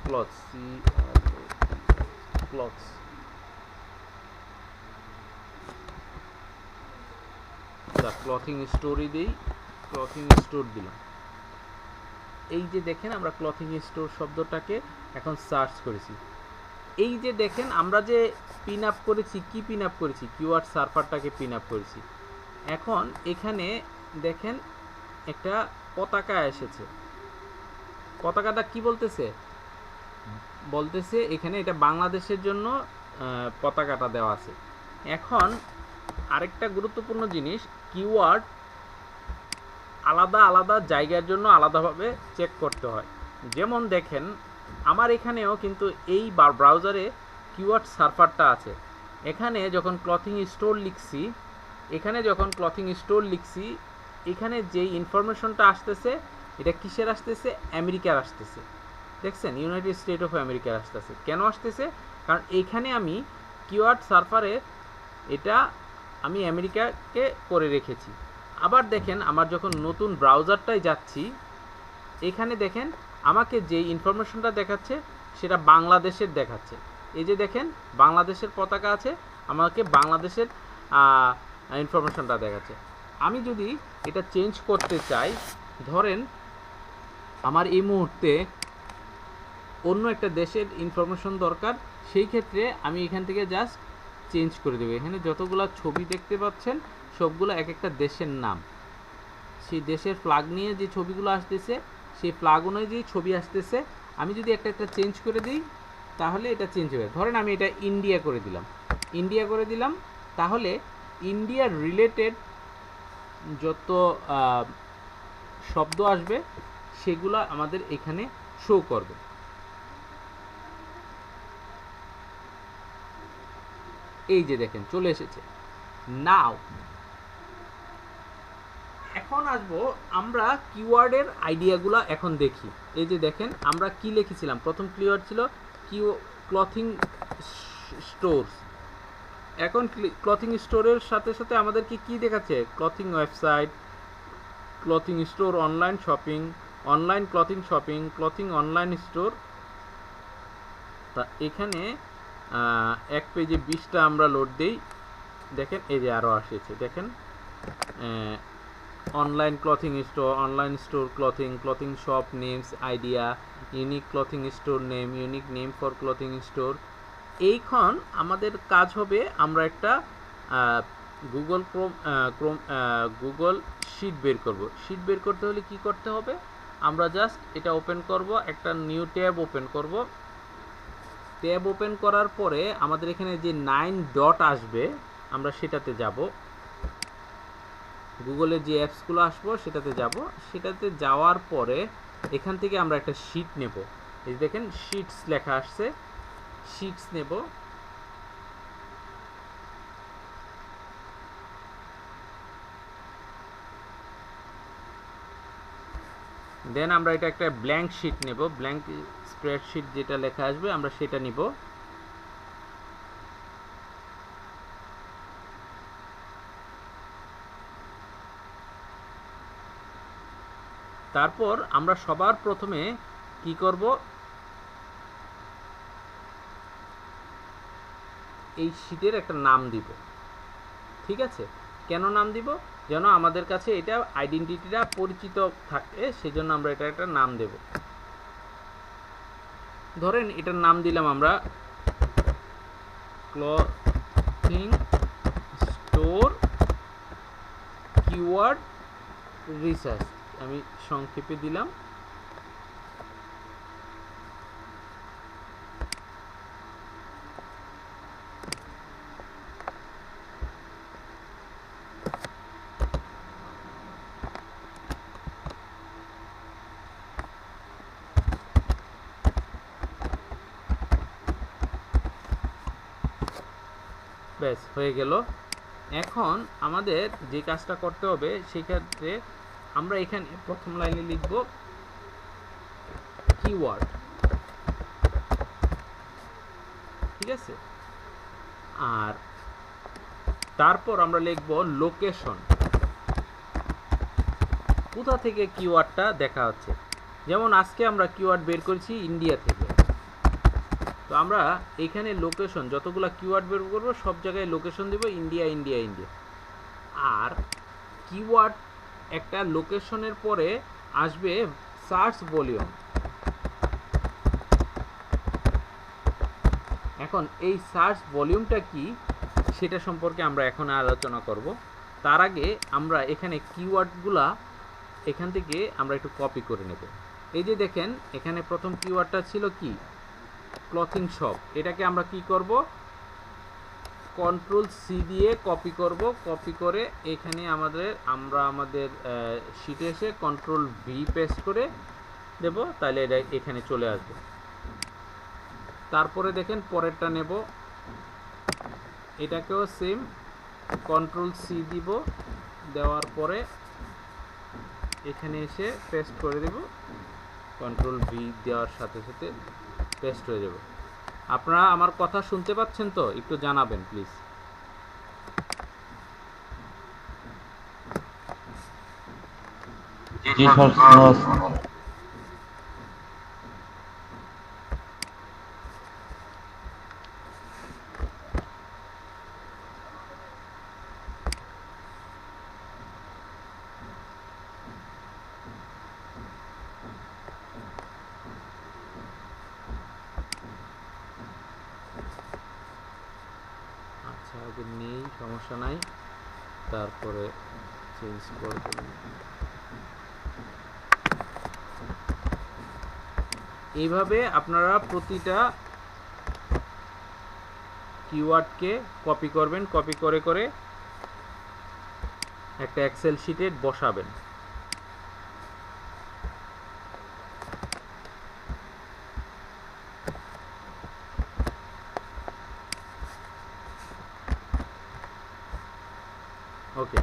ক্লথস, ক্লথিং স্টোরি দিই, ক্লথিং স্টোর দিলাম। এই যে দেখেন আমরা ক্লথিং স্টোর শব্দটাকে এখন সার্চ করেছি। এই যে দেখেন আমরা যে পিন আপ করেছি, কি পিন আপ করেছি? কিওয়ার্ড সার্ফারটাকে পিন আপ করেছি। এখন এখানে দেখেন একটা পতাকা এসেছে। পতাকাটা কি বলতেছে? বলতেছে এখানে এটা বাংলাদেশের জন্য পতাকাটা দেওয়া আছে। এখন আরেকটা গুরুত্বপূর্ণ জিনিস, কিওয়ার্ড আলাদা আলাদা জায়গার জন্য আলাদাভাবে চেক করতে হয়। যেমন দেখেন আমার এখানেও কিন্তু এই ব্রাউজারে কিওয়ার্ড সার্ফারটা আছে। এখানে যখন ক্লথিং স্টোর লিখছি, এখানে যেই ইনফরমেশনটা আসতেছে এটা কিসের আসতেছে? আমেরিকার আসতেছে। দেখছেন, ইউনাইটেড স্টেট অফ আমেরিকার আসতেছে। কেন আসতেছে? কারণ এখানে আমি কিওয়ার্ড সার্ফারে এটা আমি আমেরিকাকে করে রেখেছি। আবার দেখেন আমার যখন নতুন ব্রাউজারটায় যাচ্ছি, এখানে দেখেন আমাকে যে ইনফরমেশনটা দেখাচ্ছে সেটা বাংলাদেশের দেখাচ্ছে। এই যে দেখেন বাংলাদেশের পতাকা আছে, আমাকে বাংলাদেশের ইনফরমেশনটা দেখাচ্ছে। আমি যদি এটা চেঞ্জ করতে চাই, ধরেন আমার এই মুহূর্তে অন্য একটা দেশের ইনফরমেশন দরকার, সেই ক্ষেত্রে আমি এখান থেকে জাস্ট চেঞ্জ করে দেবো। এখানে যতগুলো ছবি দেখতে পাচ্ছেন সবগুলো এক একটা দেশের নাম। সেই দেশের ফ্ল্যাগ নিয়ে যে ছবিগুলো আসতেছে, সেই ফ্ল্যাগ অনুযায়ী ছবি আসতেছে। আমি যদি একটা একটা চেঞ্জ করে দিই তাহলে এটা চেঞ্জ হবে। ধরেন আমি এটা ইন্ডিয়া করে দিলাম, তাহলে ইন্ডিয়ার রিলেটেড যত শব্দ আসবে সেগুলো আমাদের এখানে শো করবে। এই যে দেখেন চলে এসেছে। নাও এখন আসবো আমরা কিওয়ার্ডের আইডিয়াগুলো এখন দেখি। এই যে দেখেন আমরা কি লিখেছিলাম, প্রথম কিওয়ার্ড ছিল ক্লথিং স্টোরস। এখন ক্লথিং স্টোরের সাথে সাথে আমাদেরকে কি দেখাচ্ছে? Clothing website, clothing store, online shopping, online clothing shopping, clothing online store. তা এখানে এক পেজে 20টা আমরা লোড দিই। দেখেন এই যে আরও আসছে, দেখেন online clothing store, online store clothing, clothing shop names idea, unique clothing store name, unique name for clothing store. এইখন আমাদের কাজ হবে আমরা একটা গুগল শিট বের করব। শিট বের করতে হলে কি করতে হবে? আমরা জাস্ট এটা ওপেন করব, একটা নিউ ট্যাব ওপেন করব। ট্যাব ওপেন করার পরে আমাদের এখানে যে 9 ডট আসবে আমরা সেটাতে যাব। গুগলের যে অ্যাপসগুলো আসবো সেটাতে যাব। সেটাতে যাওয়ার পরে এখান থেকে আমরা একটা শিট নেব। এই যে দেখেন শিটস লেখা আসছে, শিটস নেব। দেন আমরা এটা একটা ব্ল্যাঙ্ক শিট নেব, ব্ল্যাঙ্ক স্প্রেডশিট যেটা লেখা আসবে আমরা সেটা নিব। তারপর আমরা সবার প্রথমে কি করব, এই শিটের একটা নাম দিব। ঠিক আছে, কেন নাম দিব? যেন আমাদের কাছে এটা আইডেন্টিটিটা পরিচিত থাকে, সেজন্য আমরা এটা একটা নাম দেব। ধরেন এটার নাম দিলাম আমরা ক্লথিং স্টোর কিওয়ার্ড রিসার্চ, আমি সংক্ষেপে দিলাম। ব্যাস হয়ে গেল। এখন আমাদের যে কাজটা করতে হবে সেক্ষেত্রে আমরা এখানে প্রথম লাইনে লিখব কিওয়ার্ড। ঠিক আছে, আর তারপর আমরা লিখব লোকেশন, কোথা থেকে কিওয়ার্ডটা দেখা হচ্ছে। যেমন আজকে আমরা কিওয়ার্ড বের করেছি ইন্ডিয়া থেকে, তো আমরা এখানে লোকেশন যতগুলো কিওয়ার্ড বের করবো সব জায়গায় লোকেশন দেব ইন্ডিয়া ইন্ডিয়া ইন্ডিয়া। আর কিওয়ার্ড একটা লোকেশনের পরে আসবে সার্চ ভলিউম। এখন এই সার্চ ভলিউমটা কি সেটা সম্পর্কে আমরা এখন আলোচনা করব। তার আগে আমরা এখানে কিওয়ার্ডগুলা এখান থেকে আমরা একটু কপি করে নেব। এই যে দেখেন এখানে প্রথম কিওয়ার্ডটা ছিল কি, ক্লথিং শপ। এটাকে আমরা কি করব, কন্ট্রোল সি দিয়ে কপি করব। কপি করে এখানে আমরা আমাদের শিটে এসে কন্ট্রোল ভি পেস্ট করে দেব, তাহলে এটা এখানে চলে আসবে। তারপরে দেখেন পরেরটা নেব, এটাকেও সেম কন্ট্রোল সি দিব, দেওয়ার পরে এখানে এসে পেস্ট করে দেব, কন্ট্রোল ভি দেওয়ার সাথে সাথে পেস্ট হয়ে যাবে। আপনারা আমার কথা শুনতে পাচ্ছেন তো? একটু জানাবেন প্লিজ। G sir. আচ্ছা আগে নেই, সমস্যা নাই, তারপরে চেঞ্জ করব। এইভাবে আপনারা প্রতিটা কিওয়ার্ডকে কপি করবেন, কপি করে করে একটা এক্সেল শিটে বসাবেন। ওকে,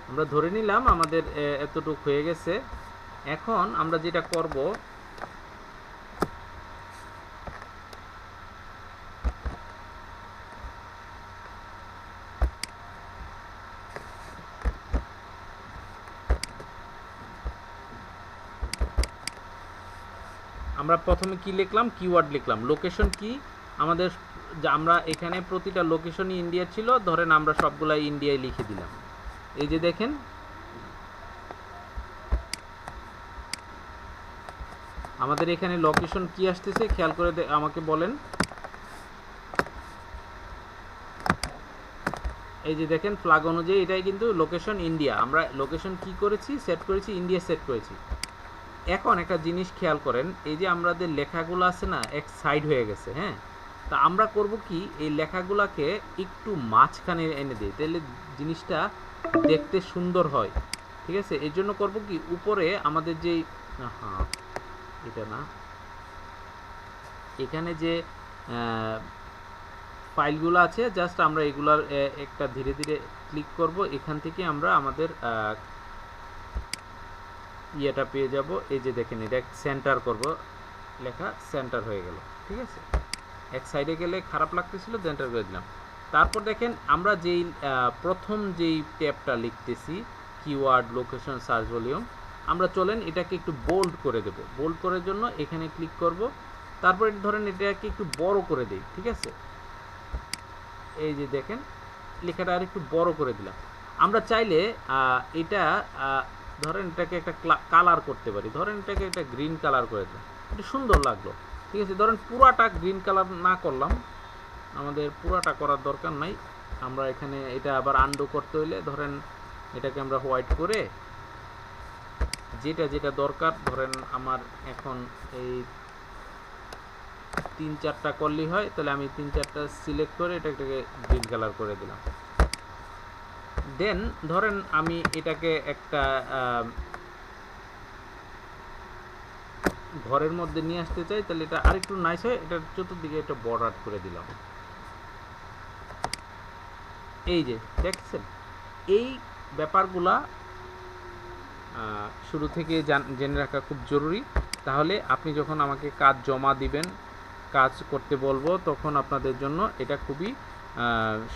আমরা ধরে নিলাম আমাদের এতটুকু হয়ে গেছে। এখন আমরা যেটা করব, আমরা প্রথমে কি লিখলাম, কিওয়ার্ড লিখলাম। লোকেশন কি আমাদের, আমরা এখানে প্রতিটা লোকেশনই ইন্ডিয়া ছিল, ধরেন আমরা সবগুলাই ইন্ডিয়ায় লিখে দিলাম। এই যে দেখেন আমাদের এখানে লোকেশন কি আসতেছে, খেয়াল করে আমাকে বলেন। এই যে দেখেন ফ্ল্যাগ অনুযায়ী এটাই কিন্তু লোকেশন ইন্ডিয়া। আমরা লোকেশন কি করেছি, সেট করেছি ইন্ডিয়া সেট করেছি। এখন একটা জিনিস খেয়াল করেন, এই যে আমাদের লেখাগুলো আছে না, এক সাইড হয়ে গেছে। হ্যাঁ, তা আমরা করব কি, এই লেখাগুলোকে একটু মাঝখানে এনে দিই, তাহলে জিনিসটা দেখতে সুন্দর হয়। ঠিক আছে, এই জন্য করবো কি, উপরে আমাদের যেই, হ্যাঁ এটা না, এখানে যে ফাইলগুলো আছে জাস্ট আমরা এগুলার একটা ধীরে ধীরে ক্লিক করব, এখান থেকে আমরা আমাদের ইয়েটা পেয়ে যাব। এই যে দেখেন এটা সেন্টার করব, লেখা সেন্টার হয়ে গেল। ঠিক আছে, এক সাইডে গেলে খারাপ লাগতেছিল, সেন্টার করে দিলাম। তারপর দেখেন আমরা যেই প্রথম যেই ট্যাবটা লিখতেছি কিওয়ার্ড লোকেশন সার্চ ভলিউম, আমরা চলেন এটাকে একটু বোল্ড করে দেব। বোল্ড করার জন্য এখানে ক্লিক করব, তারপরে ধরেন এটাকে একটু বড় করে দেই। ঠিক আছে, এই যে দেখেন লেখাটা আর একটু বড় করে দিলাম। আমরা চাইলে এটা ধরেন এটাকে একটা কালার করতে পারি, ধরেন এটাকে একটা গ্রিন কালার করে দিলাম, এটা সুন্দর লাগলো। ঠিক আছে, ধরেন পুরাটা গ্রিন কালার না করলাম, আমাদের পুরাটা করার দরকার নাই। আমরা এখানে এটা আবার আনডু করতে হইলে ধরেন এটাকে আমরা হোয়াইট করে যেটা যেটা দরকার, ধরেন আমার এখন এই 3-4টা করলেই হয়, তাহলে আমি 3-4টা সিলেক্ট করে এটাকে গ্রিন কালার করে দিলাম। দেন ধরেন আমি এটাকে একটা ঘরের মধ্যে নিয়ে আসতে চাই, তাহলে এটা আরেকটু নাইস হয়, এটা চতুর্দিকে একটা বর্ডার করে দিলাম। এই যে দেখছেন, এই ব্যাপারগুলা শুরু থেকে জেনে রাখা খুব জরুরি। তাহলে আপনি যখন আমাকে কাজ জমা দিবেন, কাজ করতে বলবো, তখন আপনাদের জন্য এটা খুবই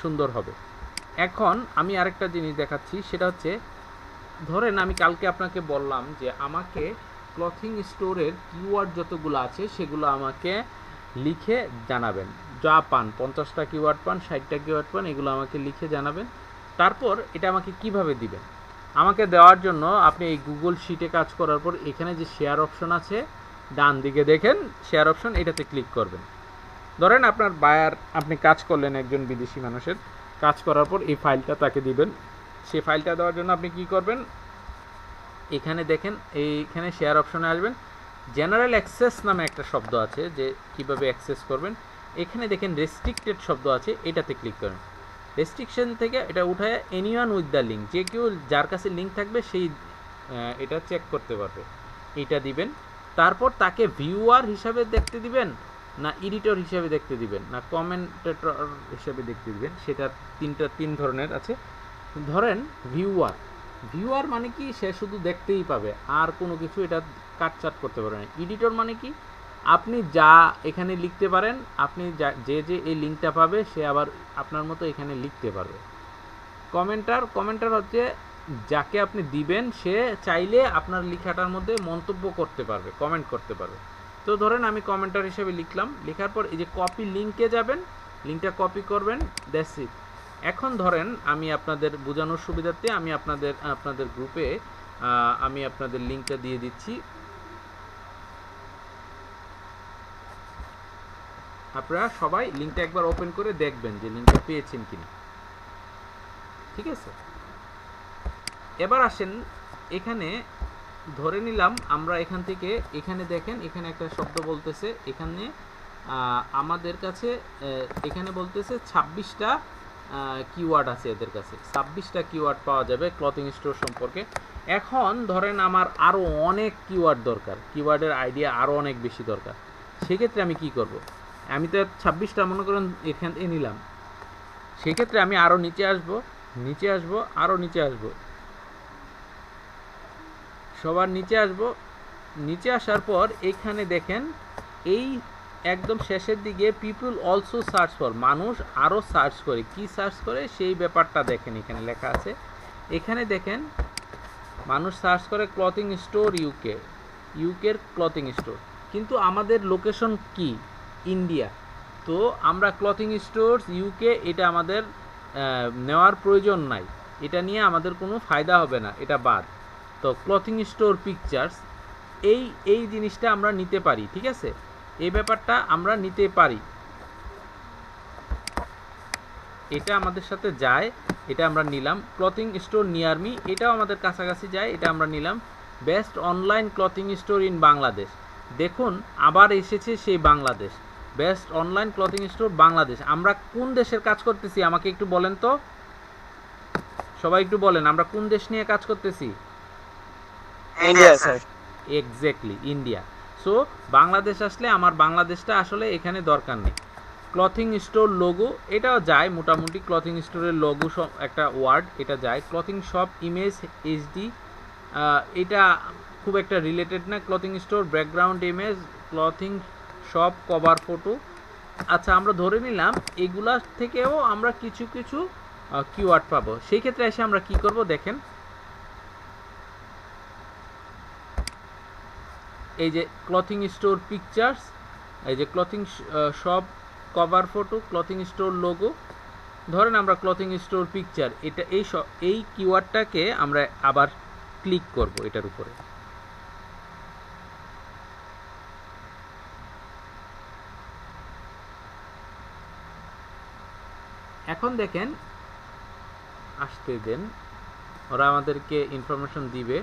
সুন্দর হবে। এখন আমি আরেকটা জিনিস দেখাচ্ছি, সেটা হচ্ছে ধরেন আমি কালকে আপনাকে বললাম যে আমাকে ক্লথিং স্টোরের কিওয়ার্ড যতগুলো আছে সেগুলো আমাকে লিখে জানাবেন। যা পান, 50টা কিওয়ার্ড পান, 60টা কিওয়ার্ড পান, এগুলো আমাকে লিখে জানাবেন। তারপর এটা আমাকে কিভাবে দিবেন? আমাকে দেওয়ার জন্য আপনি এই গুগল শিটে কাজ করার পর এখানে যে শেয়ার অপশন আছে ডান দিকে দেখেন, শেয়ার অপশন, এটাতে ক্লিক করবেন। ধরেন আপনার বায়ার, আপনি কাজ করলেন একজন বিদেশি মানুষের, কাজ করার পর এই ফাইলটা তাকে দিবেন। সেই ফাইলটা দেওয়ার জন্য আপনি কি করবেন, এখানে দেখেন এইখানে শেয়ার অপশনে আসবেন, জেনারেল অ্যাক্সেস নামে একটা শব্দ আছে, যে কিভাবে অ্যাক্সেস করবেন। এখানে দেখেন রেস্ট্রিক্টেড শব্দ আছে, এটাতে ক্লিক করেন। রেস্ট্রিকশন থেকে এটা উঠায় এনিওয়ান উইথ দ্য লিঙ্ক, যে কেউ যার কাছে লিঙ্ক থাকবে সেই এটা চেক করতে পারবে, এটা দিবেন। তারপর তাকে ভিউয়ার হিসাবে দেখতে দিবেন, না এডিটর হিসাবে দেখতে দিবেন, না কমেন্টেটর হিসাবে দেখতে দিবেন, সেটা তিন ধরনের আছে। ধরেন ভিউয়ার, ভিউয়ার মানে কি, সে শুধু দেখতেই পাবে, আর কোনো কিছু এটা কাটচাট করতে পারবে না। এডিটর মানে কি, আপনি যা এখানে লিখতে পারেন, আপনি যে এই লিঙ্কটা পাবে সে আবার আপনার মতো এখানে লিখতে পারবে। কমেন্টার হচ্ছে যাকে আপনি দিবেন সে চাইলে আপনার লেখাটার মধ্যে মন্তব্য করতে পারবে, কমেন্ট করতে পারবে। তো ধরেন আমি কমেন্টার হিসেবে লিখলাম, লেখার পর এই যে কপি লিঙ্কে যাবেন, লিঙ্কটা কপি করবেন, দ্যাটস ইট। এখন ধরেন আমি আপনাদের বোঝানোর সুবিধার্থে আমি আপনাদের গ্রুপে আমি আপনাদের লিঙ্কটা দিয়ে দিচ্ছি, আপনারা সবাই লিঙ্কটা একবার ওপেন করে দেখবেন যে লিঙ্কটা পেয়েছেন কিনা। ঠিক আছে, এবার আসেন এখানে, ধরে নিলাম আমরা এখান থেকে, এখানে দেখেন এখানে একটা শব্দ বলতেছে, এখানে আমাদের কাছে এখানে বলতেছে 26টা কিওয়ার্ড আছে, এদের কাছে 26টা কিওয়ার্ড পাওয়া যাবে ক্লথিং স্টোর সম্পর্কে। এখন ধরেন আমার আরও অনেক কিওয়ার্ড দরকার, কিওয়ার্ডের আইডিয়া আরও অনেক বেশি দরকার। সেক্ষেত্রে আমি কি করব, আমি তো 26টা মনে করেন এখান থেকে নিলাম, সেক্ষেত্রে আমি আরও নিচে আসবো, আরও নিচে আসবো, সবার নিচে আসবো। নিচে আসার পর এখানে দেখেন এই একদম শেষের দিকে পিপল অলসো সার্চ ফর, মানুষ আরও সার্চ করে, কি সার্চ করে সেই ব্যাপারটা দেখেন এখানে লেখা আছে। এখানে দেখেন মানুষ সার্চ করে ক্লথিং স্টোর ইউকের ক্লথিং স্টোর, কিন্তু আমাদের লোকেশন কি, ইন্ডিয়া। তো আমরা ক্লথিং স্টোরস ইউকে এটা আমাদের নেওয়ার প্রয়োজন নাই, এটা নিয়ে আমাদের কোনো ফায়দা হবে না, এটা বাদ। তো ক্লথিং স্টোর পিকচার্স এই জিনিসটা আমরা নিতে পারি। ঠিক আছে, এই ব্যাপারটা আমরা নিতে পারি, এটা আমাদের সাথে যায়, এটা আমরা নিলাম। ক্লথিং স্টোর নিয়ার মি, এটাও আমাদের কাছাকাছি যায়, এটা আমরা নিলাম। Best online clothing store in Bangladesh, দেখুন আবার এসেছে সেই Bangladesh, best online clothing store Bangladesh. আমরা কোন দেশের কাজ করতেছি আমাকে একটু বলেন তো, সবাই একটু বলেন, আমরা কোন দেশ নিয়ে কাজ করতেছি? India sir. Exactly, India. So Bangladesh আসলে আমার বাংলাদেশটা আসলে এখানে দরকার নেই। ক্লথিং স্টোর লোগো এটাও যায় মোটামুটি, ক্লথিং স্টোরের লোগো একটা ওয়ার্ড, এটা যায়। ক্লথিং শপ ইমেজ এইচডি, এটা খুব একটা রিলেটেড না। Clothing store background image, clothing shop cover photo. আচ্ছা, আমরা ধরে নিলাম এগুলা থেকেও আমরা কিছু কিছু কিওয়ার্ড পাবো। সেই ক্ষেত্রে এসে আমরা কি করব দেখেন, এই যে ক্লথিং স্টোর পিকচার্স, এই যে clothing shop cover photo, clothing store logo. ধরেন আমরা ক্লথিং স্টোর পিকচার, এটা এই কিওয়ার্ডটাকে আমরা আবার ক্লিক করব এটার উপরে। এখন দেখেন আসতে দেন, ওরা আমাদেরকে ইনফরমেশন দিবে।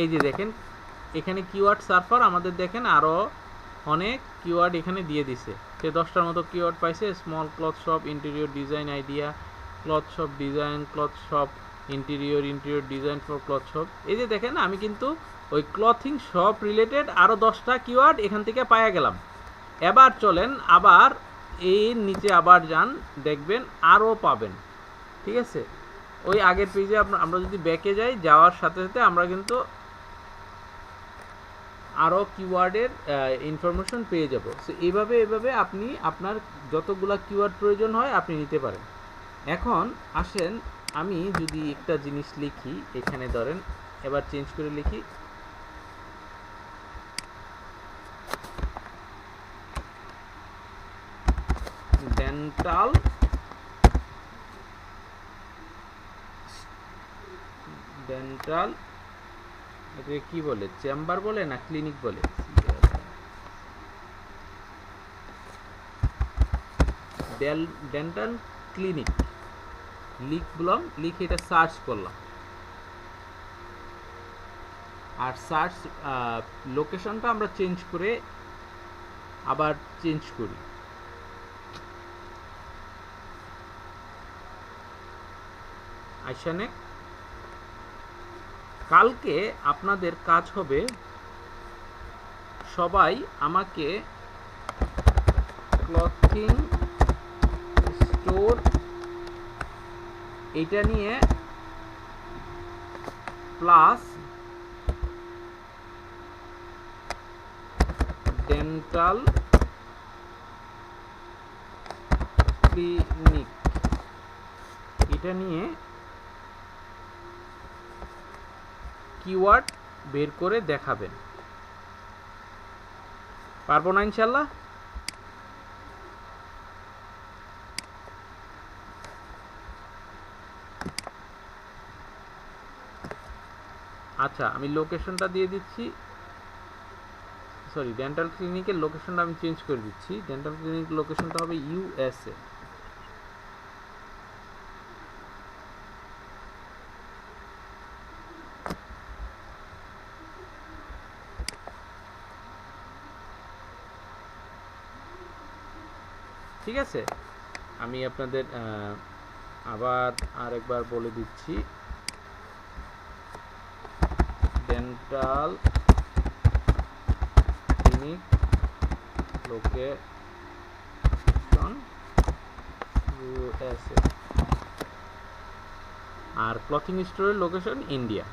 এই যে দেখেন এখানে কিওয়ার্ড সার্ফার আমাদের দেখেন আরো অনেক কিওয়ার্ড এখানে দিয়ে দিছে। সে 10টার মতো কিওয়ার্ড পাইছে। Small cloth shop, interior design idea, cloth shop design, cloth shop interior, interior design for cloth shop. এই যে দেখেন আমি কিন্তু ওই ক্লথিং শপ রিলেটেড আরো 10টা কিওয়ার্ড এখান থেকে পাইয়া গেলাম। এবার চলেন আবার এর নিচে আবার যান, দেখবেন আরো পাবেন। ঠিক আছে, ওই আগের পেজে আমরা যদি ব্যাকে যাই, যাওয়ার সাথে সাথে আমরা কিন্তু আরও কিওয়ার্ডের ইনফরমেশন পেয়ে যাব। সো এইভাবে আপনি আপনার যতগুলা কিওয়ার্ড প্রয়োজন হয় আপনি নিতে পারেন। এখন আসেন আমি যদি একটা জিনিস লিখি, এখানে ধরেন এবার চেঞ্জ করে লিখি ডেন্টাল এটাকে কি বলে, চেম্বার বলে না ক্লিনিক বলে? ডেন্টাল ক্লিনিক লিখলাম, লিখে এটা সার্চ করলাম। আর সার্চ লোকেশনটা আমরা চেঞ্জ করে আবার চেঞ্জ করি। আইসানে কালকে আপনাদের কাজ হবে সবাই আমাকে ক্লথিং স্টোর এটা নিয়ে প্লাস ডেন্টাল ক্লিনিক এটা নিয়ে কিওয়ার্ড বের করে দেখাবেন। পারবো না ইনশাল্লাহ? আচ্ছা, আমি লোকেশনটা দিয়ে দিচ্ছি, সরি ডেন্টাল ক্লিনিকের লোকেশনটা আমি চেঞ্জ করে দিচ্ছি। ডেন্টাল ক্লিনিক লোকেশনটা হবে ইউএসএ। ঠিক আছে, আমি আপনাদের আবার আরেকবার বলে দিচ্ছি, ডেন্টাল ক্লিনিক লোকেশন ইউএসএ আর ক্লথিং স্টোরের লোকেশন ইন্ডিয়া।